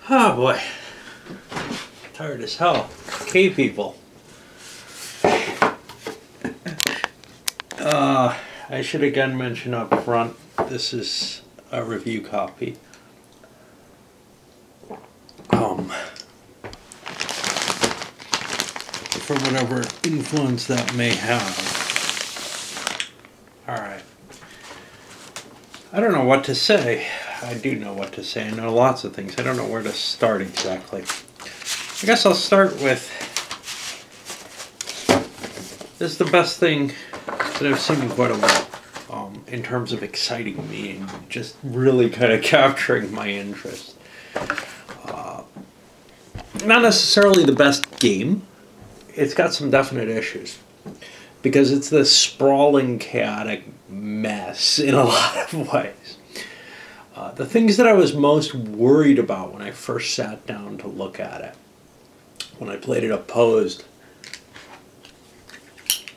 Oh boy, tired as hell. Okay, people. I should again mention up front, this is a review copy. For whatever influence that may have. Alright. I don't know what to say. I do know what to say. I know lots of things. I don't know where to start exactly. I guess I'll start with, this is the best thing that I've seen in quite a while, in terms of exciting me and just really kind of capturing my interest. Not necessarily the best game. It's got some definite issues because it's this sprawling, chaotic mess in a lot of ways. The things that I was most worried about when I first sat down to look at it, when I played it opposed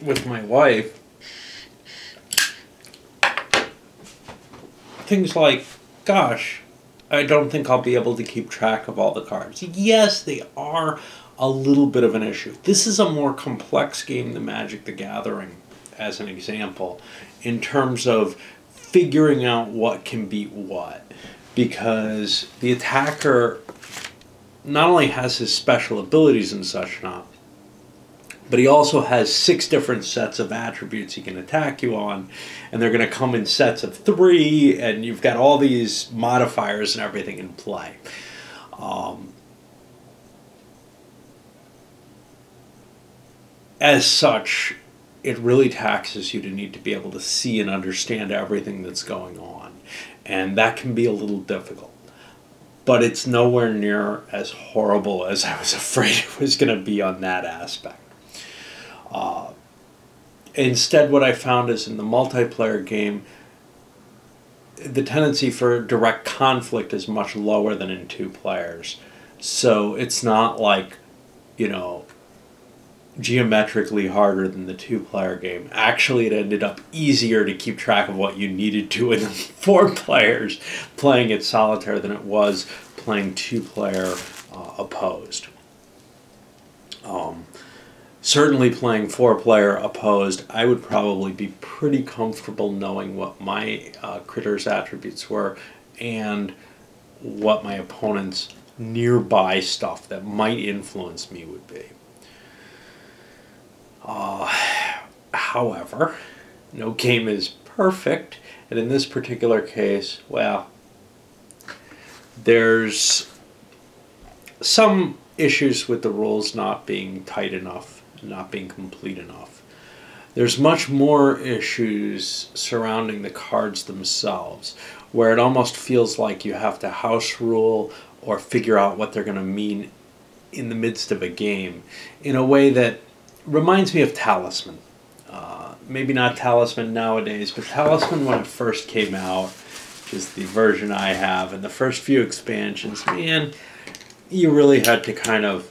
with my wife, things like, gosh, I don't think I'll be able to keep track of all the cards. Yes, they are a little bit of an issue. This is a more complex game than Magic the Gathering, as an example, in terms of figuring out what can beat what. Because the attacker not only has his special abilities and such not, but he also has 6 different sets of attributes he can attack you on, and they're going to come in sets of 3, and you've got all these modifiers and everything in play. As such, it really taxes you to need to be able to see and understand everything that's going on, and that can be a little difficult. But it's nowhere near as horrible as I was afraid it was going to be on that aspect. Instead, what I found is in the multiplayer game, the tendency for direct conflict is much lower than in 2 players. So it's not like, you know, geometrically harder than the 2-player game. Actually, it ended up easier to keep track of what you needed to in 4 players playing it solitaire than it was playing 2-player opposed. Certainly playing 4-player opposed, I would probably be pretty comfortable knowing what my critter's attributes were and what my opponent's nearby stuff that might influence me would be. However, no game is perfect, and in this particular case, well, there's some issues with the rules not being tight enough, not being complete enough. There's much more issues surrounding the cards themselves, where it almost feels like you have to house rule or figure out what they're going to mean in the midst of a game in a way that reminds me of Talisman. Maybe not Talisman nowadays, but Talisman when it first came out, which is the version I have, and the first few expansions, man, you really had to kind of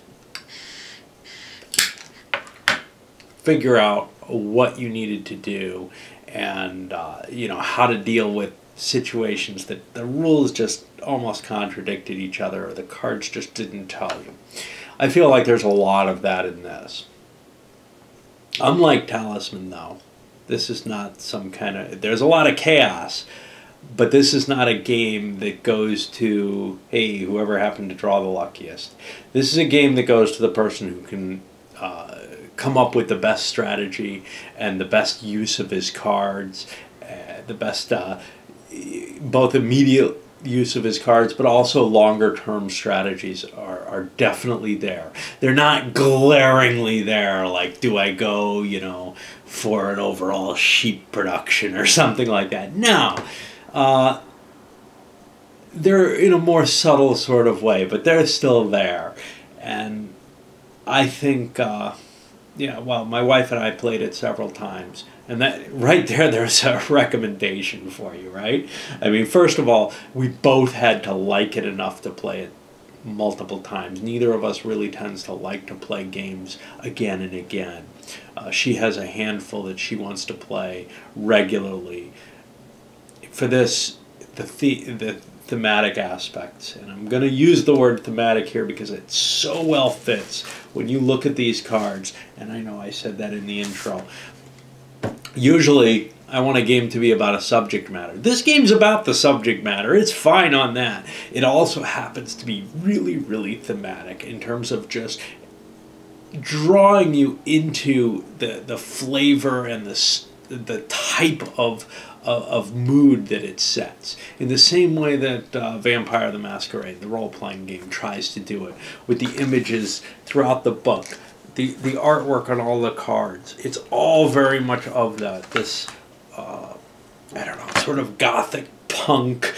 figure out what you needed to do and you know, how to deal with situations that the rules just almost contradicted each other or the cards just didn't tell you. I feel like there's a lot of that in this. Unlike Talisman, though, this is not some kind of... There's a lot of chaos, but this is not a game that goes to, hey, whoever happened to draw the luckiest. This is a game that goes to the person who can come up with the best strategy and the best use of his cards, the best both immediate use of his cards, but also longer-term strategies are definitely there. They're not glaringly there, like, do I go, you know, for an overall sheep production or something like that. No. They're in a more subtle sort of way, but they're still there. And I think, yeah, well, my wife and I played it several times. And that right there's a recommendation for you, right? I mean, first of all, we both had to like it enough to play it multiple times. Neither of us really tends to like to play games again and again. She has a handful that she wants to play regularly. For this, the thematic aspects. And I'm going to use the word thematic here because it so well fits when you look at these cards. And I know I said that in the intro. Usually, I want a game to be about a subject matter. This game's about the subject matter. It's fine on that. It also happens to be really, really thematic in terms of just drawing you into the flavor and the type of mood that it sets. In the same way that Vampire the Masquerade, the role-playing game, tries to do it with the images throughout the book, the artwork on all the cards. It's all very much of that. This, I don't know, sort of gothic punk,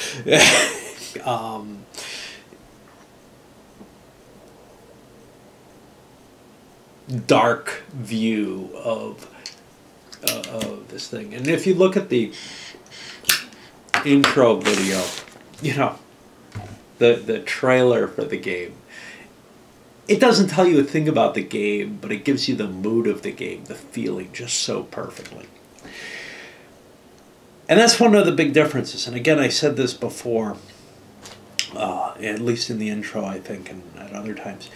dark view of this thing. And if you look at the intro video, you know, the trailer for the game, it doesn't tell you a thing about the game, but it gives you the mood of the game, the feeling, just so perfectly. And that's one of the big differences. And again, I said this before, at least in the intro, I think, and at other times.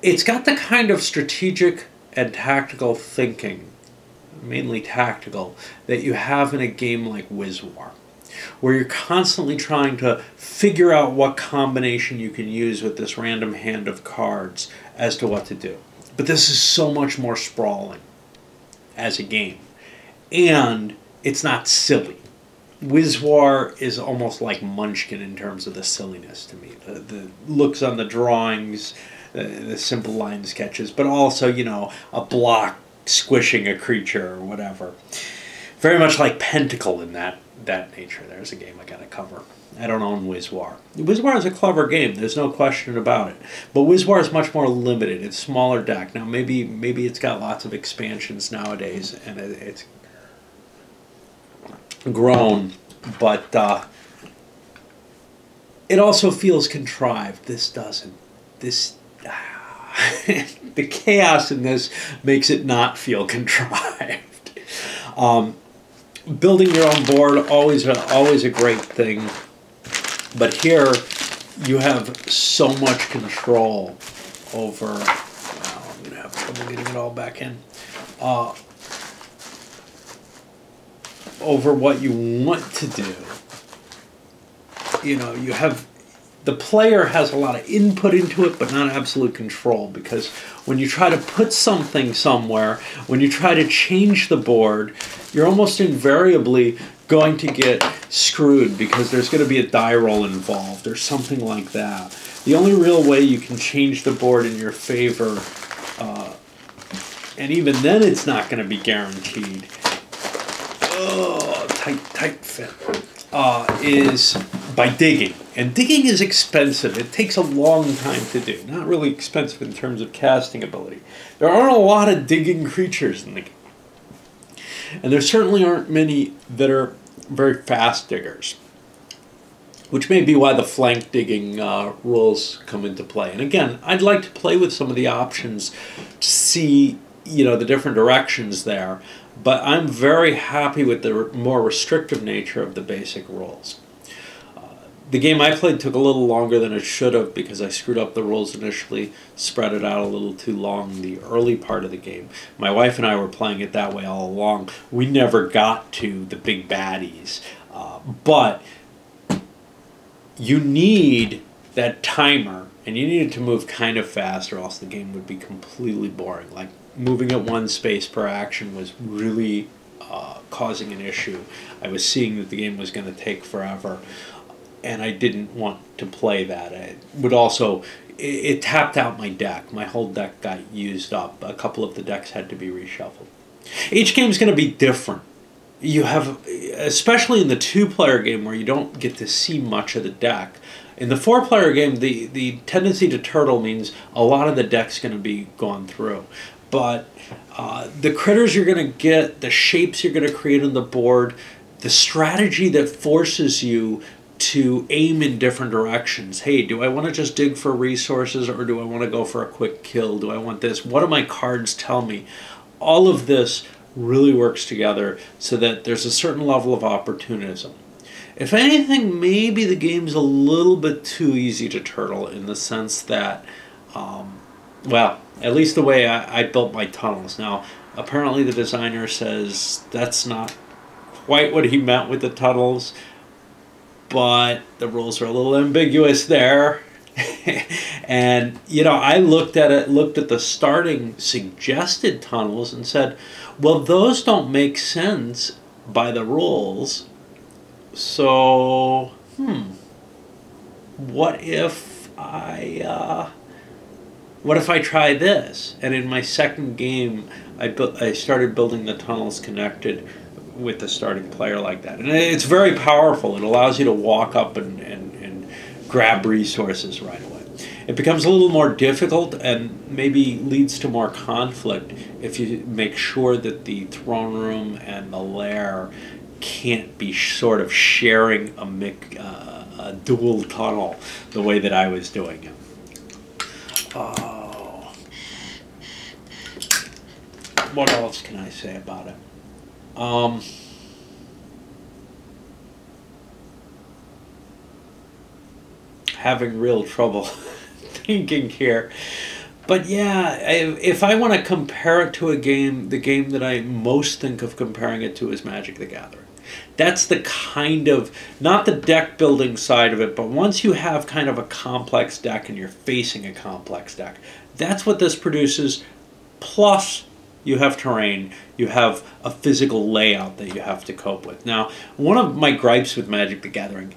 It's got the kind of strategic and tactical thinking, mainly tactical, that you have in a game like WizWar, where you're constantly trying to figure out what combination you can use with this random hand of cards as to what to do. But this is so much more sprawling as a game. And it's not silly. WizWar is almost like Munchkin in terms of the silliness to me. The looks on the drawings, the simple line sketches, but also, you know, a block squishing a creature or whatever. Very much like Pentacle in that nature. There's a game I gotta cover. I don't own WizWar. WizWar is a clever game, there's no question about it. But WizWar is much more limited. It's smaller deck. Now maybe it's got lots of expansions nowadays and it's grown, but it also feels contrived. This doesn't. This the chaos in this makes it not feel contrived. Building your own board, always a great thing, but here you have so much control over. I'm gonna have trouble getting it all back in. Over what you want to do. You know, you have, the player has a lot of input into it, but not absolute control, because when you try to put something somewhere, when you try to change the board, you're almost invariably going to get screwed because there's going to be a die roll involved or something like that. The only real way you can change the board in your favor, and even then it's not going to be guaranteed, tight fit, is by digging. And digging is expensive. It takes a long time to do. Not really expensive in terms of casting ability. There aren't a lot of digging creatures in the game. And there certainly aren't many that are very fast diggers, which may be why the flank digging rules come into play. And again, I'd like to play with some of the options to see, you know, the different directions there. But I'm very happy with the more restrictive nature of the basic rules. The game I played took a little longer than it should have because I screwed up the rules initially, spread it out a little too long in the early part of the game. My wife and I were playing it that way all along. We never got to the big baddies. But you need that timer, and you need it to move kind of fast or else the game would be completely boring. Like, moving at one space per action was really causing an issue. I was seeing that the game was going to take forever, and I didn't want to play that. It would also, it tapped out my deck. My whole deck got used up. A couple of the decks had to be reshuffled. Each game is going to be different. You have, especially in the two-player game where you don't get to see much of the deck. In the four-player game, the tendency to turtle means a lot of the deck's going to be gone through. But the critters you're going to get, the shapes you're going to create on the board, the strategy that forces you to aim in different directions. Hey, do I want to just dig for resources, or do I want to go for a quick kill? Do I want this? What do my cards tell me? All of this really works together so that there's a certain level of opportunism. If anything, maybe the game's a little bit too easy to turtle in the sense that, well, at least the way I built my tunnels. Now, apparently the designer says that's not quite what he meant with the tunnels, but the rules are a little ambiguous there. And, you know, I looked at the starting suggested tunnels and said, well, those don't make sense by the rules. So, what if I try this? And in my second game, I started building the tunnels connected with the starting player like that. And it's very powerful. It allows you to walk up and grab resources right away. It becomes a little more difficult and maybe leads to more conflict if you make sure that the throne room and the lair can't be sort of sharing a dual tunnel the way that I was doing it. Oh. What else can I say about it? Having real trouble thinking here. But yeah, if I want to compare it to a game, the game that I most think of comparing it to is Magic the Gathering. That's the kind of, not the deck building side of it, but once you have kind of a complex deck and you're facing a complex deck, that's what this produces. Plus, you have terrain, you have a physical layout that you have to cope with. Now, one of my gripes with Magic the Gathering,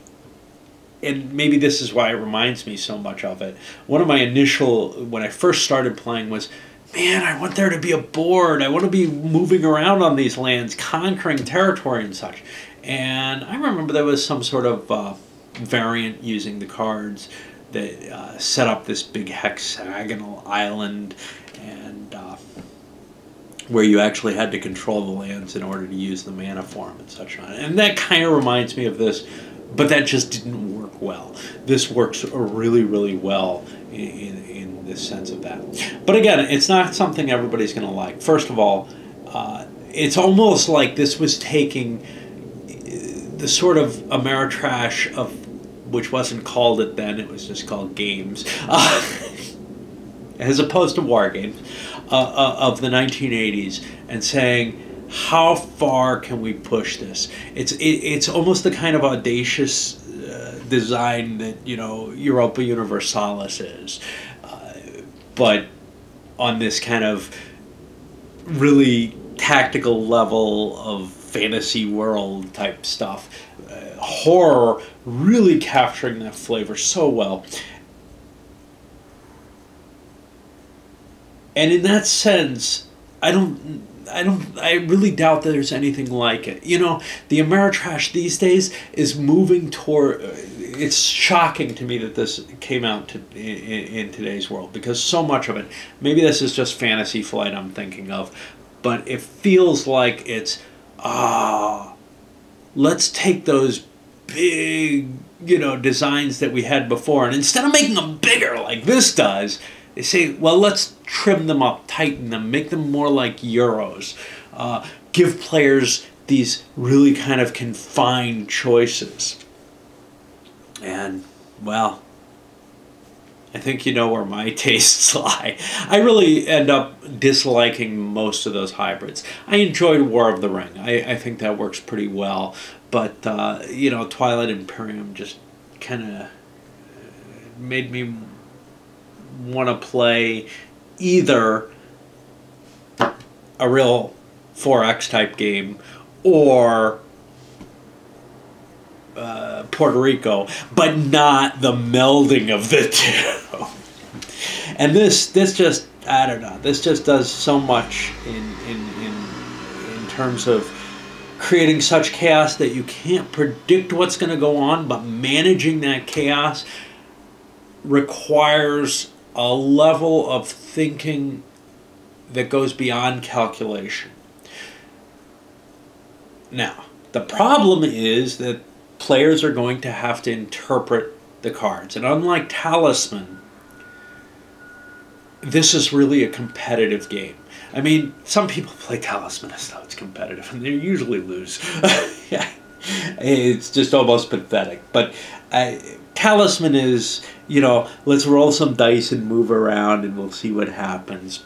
and maybe this is why it reminds me so much of it, one of my initial, when I first started playing was, man, I want there to be a board. I want to be moving around on these lands, conquering territory and such. And I remember there was some sort of variant using the cards that set up this big hexagonal island, and where you actually had to control the lands in order to use the mana form and such on it. And that kind of reminds me of this, but that just didn't work well. This works really, really well in the sense of that. But again, it's not something everybody's going to like. First of all, it's almost like this was taking the sort of Ameritrash of, which wasn't called it then, it was just called games, as opposed to war games, of the 1980s, and saying, how far can we push this? It's almost the kind of audacious design that, you know, Europa Universalis is, but on this kind of really tactical level of fantasy world type stuff. Horror really capturing that flavor so well. And in that sense, I really doubt that there's anything like it. You know, the Ameritrash these days is moving toward. It's shocking to me that this came out in today's world, because so much of it. Maybe this is just Fantasy Flight I'm thinking of, but it feels like it's let's take those big, you know, designs that we had before, and instead of making them bigger like this does, they say, well, let's trim them up, tighten them, make them more like Euros. Give players these really kind of confined choices. And, well, I think you know where my tastes lie. I really end up disliking most of those hybrids. I enjoyed War of the Ring. I think that works pretty well. But, you know, Twilight Imperium just kind of made me want to play either a real 4X type game or Puerto Rico, but not the melding of the two. And this just, I don't know, this just does so much in terms of creating such chaos that you can't predict what's going to go on, but managing that chaos requires a level of thinking that goes beyond calculation. Now, the problem is that players are going to have to interpret the cards. And unlike Talisman, this is really a competitive game. I mean, some people play Talisman as though it's competitive, and they usually lose. Yeah. It's just almost pathetic. But Talisman is, let's roll some dice and move around and we'll see what happens.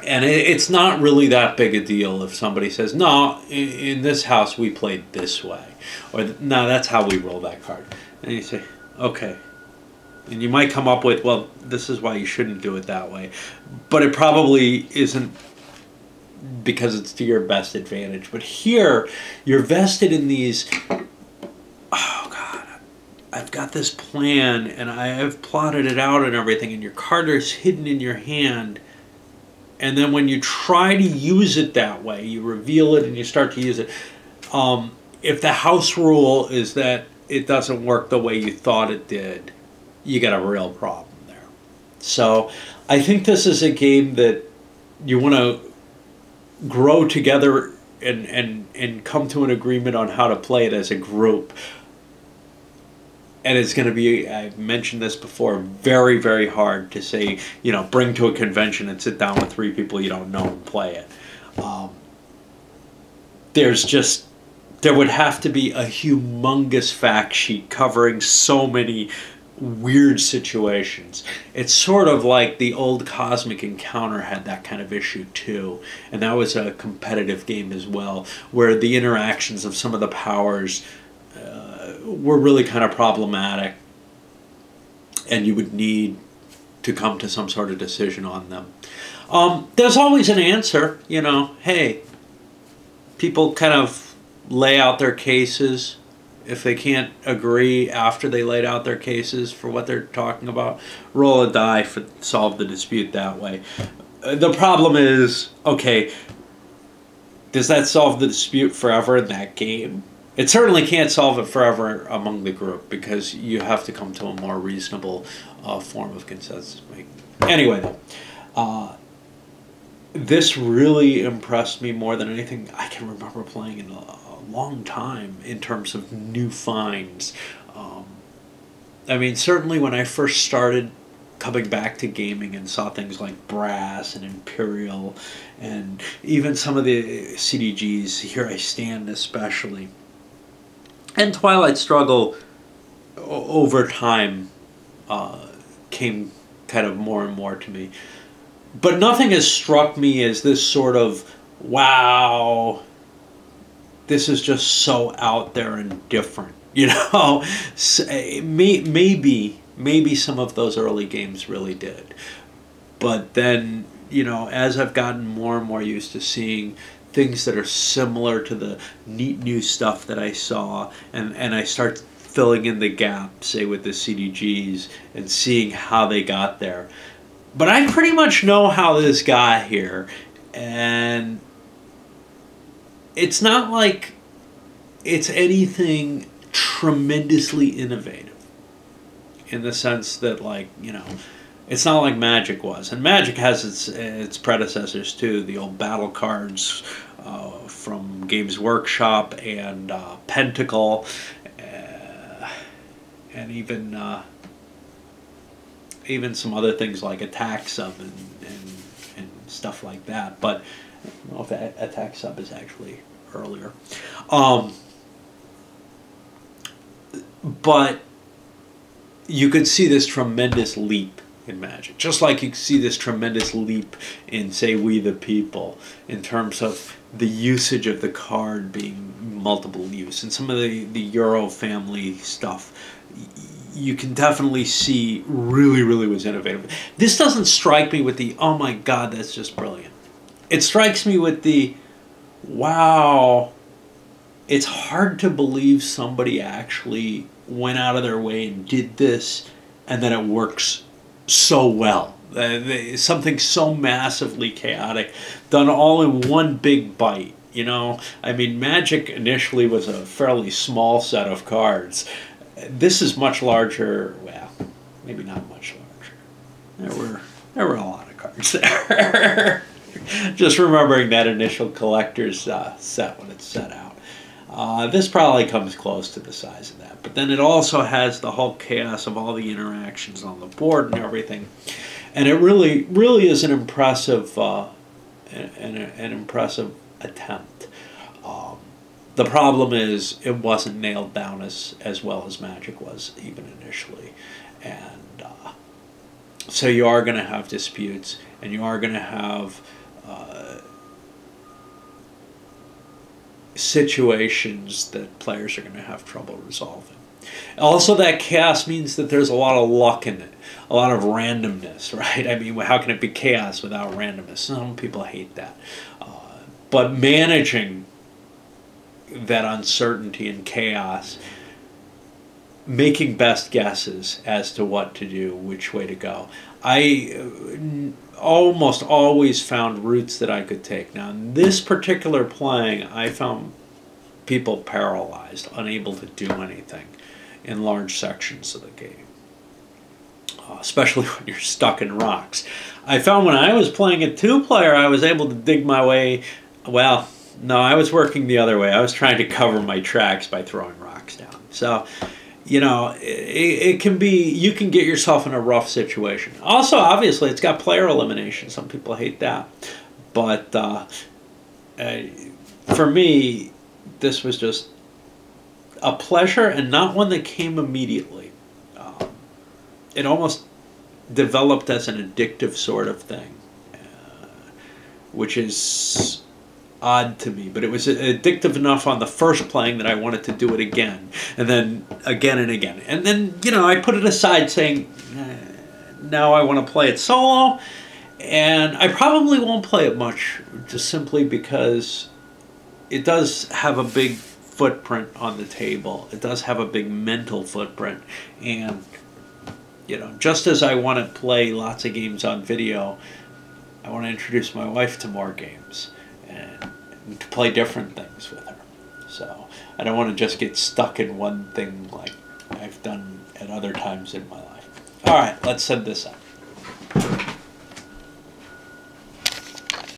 And it's not really that big a deal if somebody says, no, in this house we played this way. Or, no, that's how we roll that card. And you say, okay. And you might come up with, well, this is why you shouldn't do it that way. But it probably isn't because it's to your best advantage. But here, you're vested in these, oh God, I've got this plan and I've plotted it out and everything, and your card is hidden in your hand. And then when you try to use it that way, you reveal it and you start to use it. If the house rule is that it doesn't work the way you thought it did, you got a real problem there. So I think this is a game that you want to grow together and come to an agreement on how to play it as a group. And it's going to be, I've mentioned this before, very, very hard to say, bring to a convention and sit down with 3 people you don't know and play it. There would have to be a humongous fact sheet covering so many weird situations. It's sort of like the old Cosmic Encounter had that kind of issue too. And that was a competitive game as well, where the interactions of some of the powers were really kind of problematic, and you would need to come to some sort of decision on them. There's always an answer, hey, people kind of lay out their cases. If they can't agree after they laid out their cases for what they're talking about, roll a die for solve the dispute that way. The problem is, okay, does that solve the dispute forever in that game? It certainly can't solve it forever among the group, because you have to come to a more reasonable form of consensus making. Anyway, though, this really impressed me more than anything I can remember playing in a long time in terms of new finds. I mean, certainly when I first started coming back to gaming and saw things like Brass and Imperial and even some of the CDGs, Here I Stand especially, and Twilight Struggle over time came kind of more and more to me. But nothing has struck me as this sort of, wow, this is just so out there and different. Maybe some of those early games really did. But then, as I've gotten more and more used to seeing things that are similar to the neat new stuff that I saw, and I start filling in the gap, say with the CDGs, and seeing how they got there. But I pretty much know how this got here, and it's not like it's anything tremendously innovative in the sense that, it's not like Magic was. And Magic has its predecessors too, the old battle cards from Games Workshop and Pentacle, and even some other things like Attack Sub and stuff like that. But I don't know if Attack Sub is actually earlier. But you could see this tremendous leap in Magic, just like you see this tremendous leap in, say, We the People, in terms of the usage of the card being multiple use, and some of the Euro family stuff. You can definitely see really, really was innovative. This doesn't strike me with the, oh my God, that's just brilliant. It strikes me with the, wow, it's hard to believe somebody actually went out of their way and did this, and then it works so well. Something so massively chaotic, done all in one big bite. I mean, Magic initially was a fairly small set of cards. This is much larger. Well, maybe not much larger. There were a lot of cards there. Just remembering that initial collector's set when it's set out. This probably comes close to the size of that. But then it also has the whole chaos of all the interactions on the board and everything. And it really, really is an impressive, an impressive attempt. The problem is it wasn't nailed down as well as Magic was even initially. And so you are going to have disputes, and you are going to have situations that players are going to have trouble resolving. Also, that chaos means that there's a lot of luck in it, a lot of randomness, right? I mean, how can it be chaos without randomness? Some people hate that. But managing that uncertainty and chaos, making best guesses as to what to do, which way to go. I almost always found routes that I could take. Now, in this particular playing, I found people paralyzed, unable to do anything in large sections of the game, especially when you're stuck in rocks. I found when I was playing a two-player, I was able to dig my way. Well, no, I was working the other way. I was trying to cover my tracks by throwing rocks down. So, you know, it can be, you can get yourself in a rough situation. Also, obviously, it's got player elimination. Some people hate that. But for me, this was just a pleasure, and not one that came immediately. It almost developed as an addictive sort of thing, which is odd to me, but it was addictive enough on the first playing that I wanted to do it again, and then again and again. And then, you know, I put it aside saying, now I want to play it solo, and I probably won't play it much, just simply because it does have a big footprint on the table. It does have a big mental footprint, and, you know, just as I want to play lots of games on video, I want to introduce my wife to more games and to play different things with her. So I don't want to just get stuck in one thing like I've done at other times in my life. All right, let's send this up.